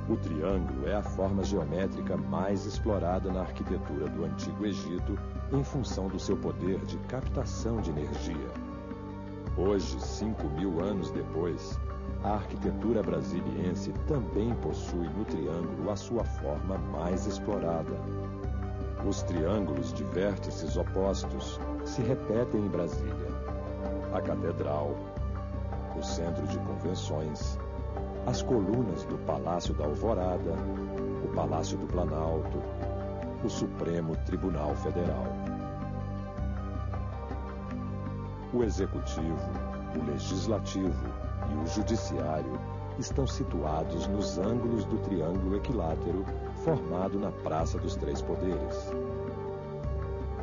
O triângulo é a forma geométrica mais explorada na arquitetura do Antigo Egito em função do seu poder de captação de energia. Hoje, 5.000 anos depois, a arquitetura brasiliense também possui no triângulo a sua forma mais explorada. Os triângulos de vértices opostos se repetem em Brasília. A Catedral, o Centro de Convenções, as colunas do Palácio da Alvorada, o Palácio do Planalto, o Supremo Tribunal Federal. O Executivo, o Legislativo e o Judiciário estão situados nos ângulos do triângulo equilátero formado na Praça dos Três Poderes.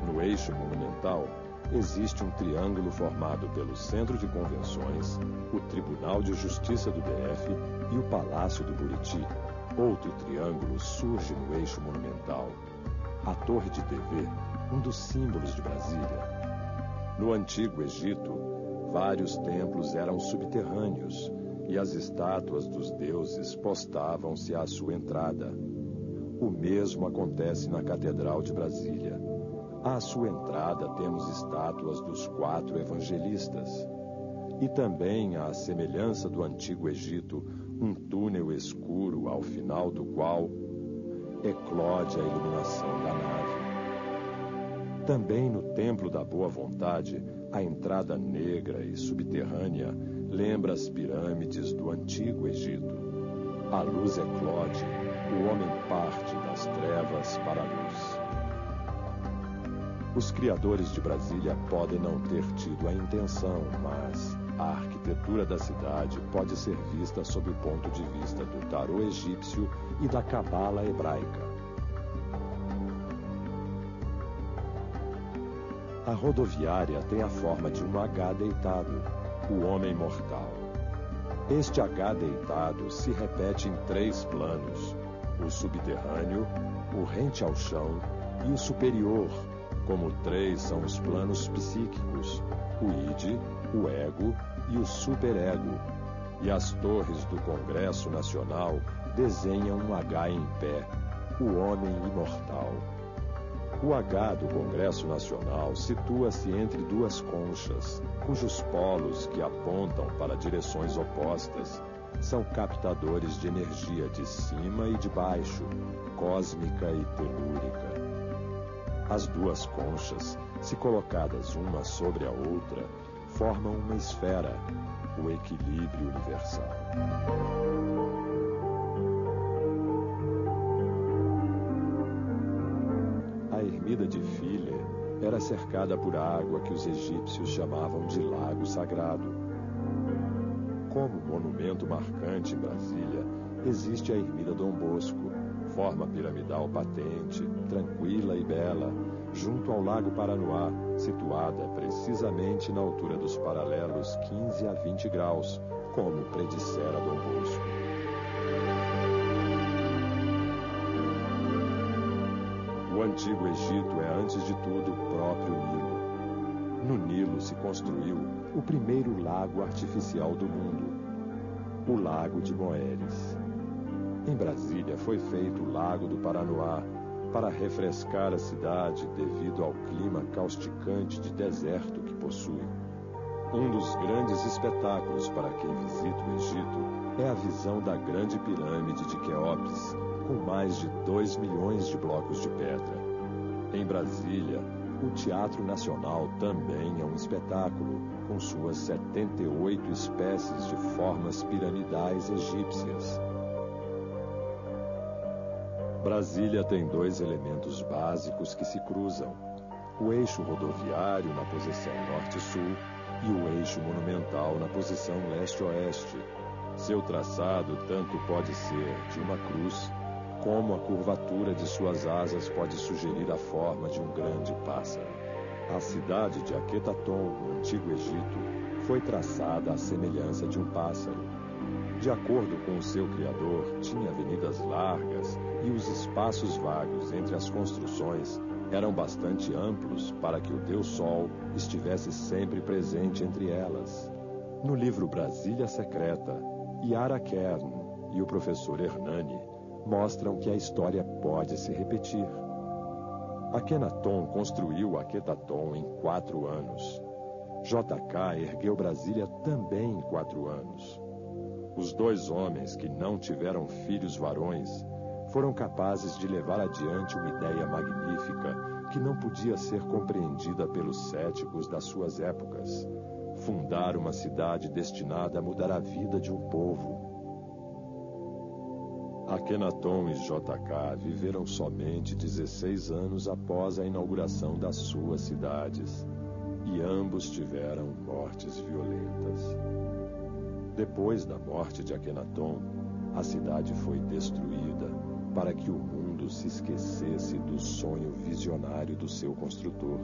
No eixo monumental, existe um triângulo formado pelo Centro de Convenções, o Tribunal de Justiça do DF e o Palácio do Buriti. Outro triângulo surge no eixo monumental, a Torre de TV, um dos símbolos de Brasília. No Antigo Egito, vários templos eram subterrâneos e as estátuas dos deuses postavam-se à sua entrada. O mesmo acontece na Catedral de Brasília. À sua entrada temos estátuas dos 4 evangelistas. E também, à semelhança do Antigo Egito, um túnel escuro ao final do qual eclode a iluminação da nave. Também no Templo da Boa Vontade, a entrada negra e subterrânea lembra as pirâmides do Antigo Egito. A luz eclode, o homem parte das trevas para a luz. Os criadores de Brasília podem não ter tido a intenção, mas a arquitetura da cidade pode ser vista sob o ponto de vista do tarô egípcio e da cabala hebraica. A rodoviária tem a forma de um H deitado, o homem mortal. Este H deitado se repete em 3 planos, o subterrâneo, o rente ao chão e o superior, como 3 são os planos psíquicos, o id, o ego e o superego. E as torres do Congresso Nacional desenham um H em pé, o homem imortal. O H do Congresso Nacional situa-se entre 2 conchas, cujos polos, que apontam para direções opostas, são captadores de energia de cima e de baixo, cósmica e telúrica. As 2 conchas, se colocadas uma sobre a outra, formam uma esfera, o equilíbrio universal. A ermida de Philae era cercada por água que os egípcios chamavam de Lago Sagrado. Como monumento marcante em Brasília, existe a ermida Dom Bosco, forma piramidal patente, tranquila e bela, junto ao Lago Paranoá, situada precisamente na altura dos paralelos 15 a 20 graus, como predissera Dom Bosco. O Antigo Egito é, antes de tudo, o próprio Nilo. No Nilo se construiu o primeiro lago artificial do mundo, o Lago de Moeres. Em Brasília foi feito o Lago do Paranoá para refrescar a cidade devido ao clima causticante de deserto que possui. Um dos grandes espetáculos para quem visita o Egito é a visão da Grande Pirâmide de Quéops, com mais de 2 milhões de blocos de pedra. Em Brasília, o Teatro Nacional também é um espetáculo, com suas 78 espécies de formas piramidais egípcias. Brasília tem 2 elementos básicos que se cruzam: o eixo rodoviário na posição norte-sul e o eixo monumental na posição leste-oeste. Seu traçado tanto pode ser de uma cruz, como a curvatura de suas asas pode sugerir a forma de um grande pássaro. A cidade de Aquetaton, no Antigo Egito, foi traçada à semelhança de um pássaro. De acordo com o seu criador, tinha avenidas largas e os espaços vagos entre as construções eram bastante amplos para que o Deus Sol estivesse sempre presente entre elas. No livro Brasília Secreta, Yara Kern e o professor Hernani mostram que a história pode se repetir. Akhenaton construiu Akhetaton em 4 anos. JK ergueu Brasília também em 4 anos. Os 2 homens que não tiveram filhos varões foram capazes de levar adiante uma ideia magnífica que não podia ser compreendida pelos céticos das suas épocas: fundar uma cidade destinada a mudar a vida de um povo. Akhenaton e JK viveram somente 16 anos após a inauguração das suas cidades, e ambos tiveram mortes violentas. Depois da morte de Akhenaton, a cidade foi destruída para que o mundo se esquecesse do sonho visionário do seu construtor.